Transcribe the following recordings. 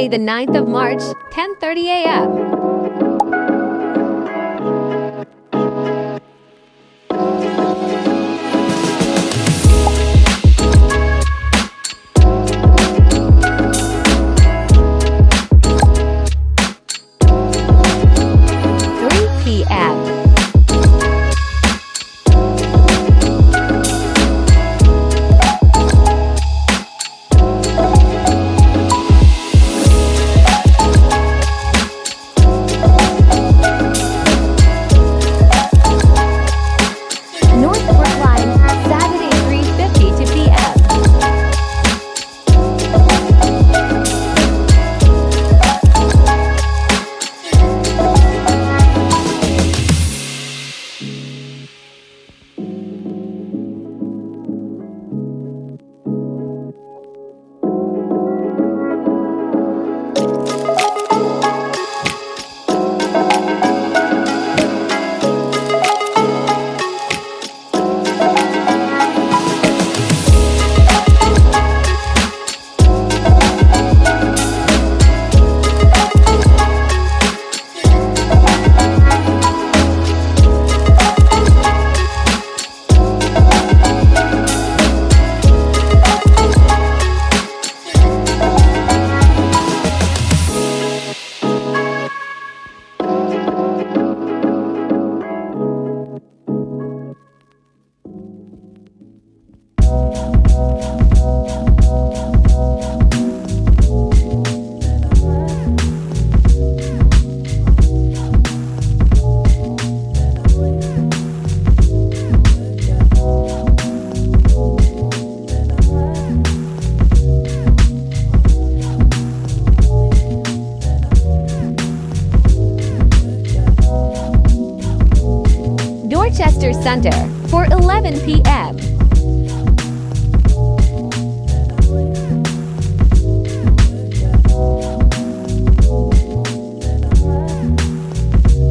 Tuesday, the 9th of March, 10:30 a.m. Center for 11 p.m.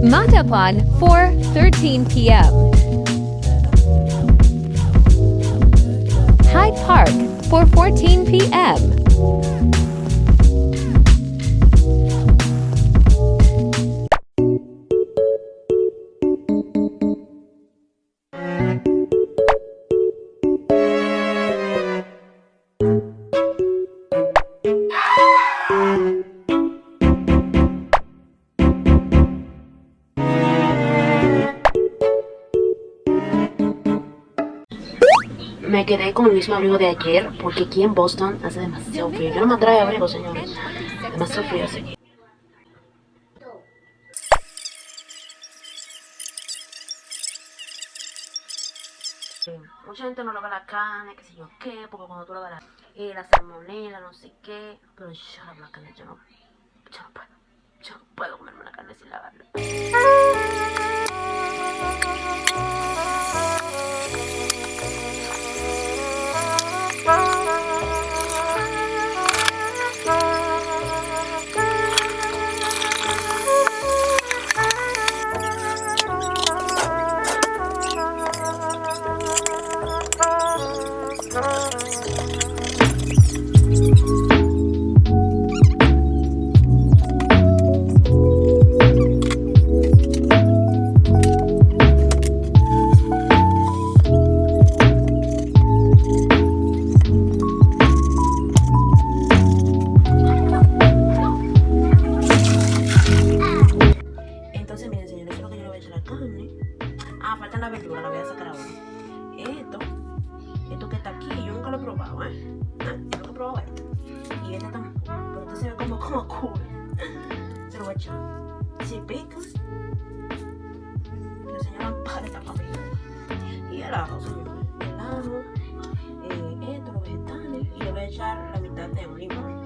Matapon for 13 p.m. Hyde Park for 14 p.m. Me quedé con el mismo abrigo de ayer porque aquí en Boston hace demasiado frío. Yo no me trae abrigo, señores. Demasiado frío hace aquí. Mucha gente no lava la carne, qué sé yo qué, porque cuando tú lavas la salmonela, no sé qué. Pero yo lavo la carne, yo no puedo comerme la carne sin lavarla. Faltan las verduras, la voy a sacar ahora. Esto que está aquí, yo nunca lo he probado, yo nunca he probado esto. Y este tampoco, pero este se ve como cool. Se lo voy a echar. Si pica, le enseñaron para esta familia. Y el ajo, señores. El ajo, los vegetales. Y le voy a echar la mitad de un limón.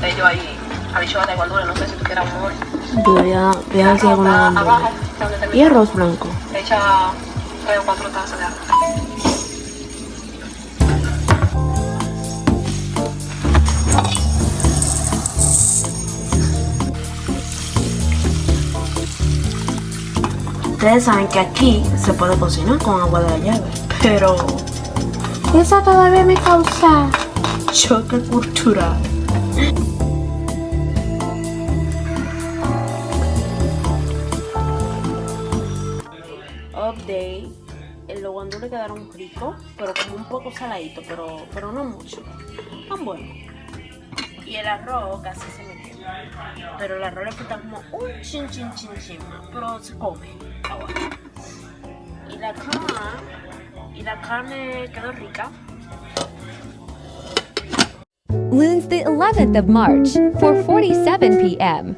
ellos ahí, habichuelas de guandula, no sé si tú quieras un mol. Voy a hacer una Abajo, bandera. donde termina. Y arroz blanco. Echa 3 o 4 tazas de agua. Ustedes saben que aquí se puede cocinar con agua de la llave, pero esa todavía me causa choque cultural. Update. Los guandules quedaron ricos, pero como un poco saladitos, pero no mucho. Tan bueno. Y el arroz casi se metió. Pero el arroz le falta como un chin más, pero se come. Ahora. Y la carne quedó rica. Wednesday, 11th of March, 4:47 p.m.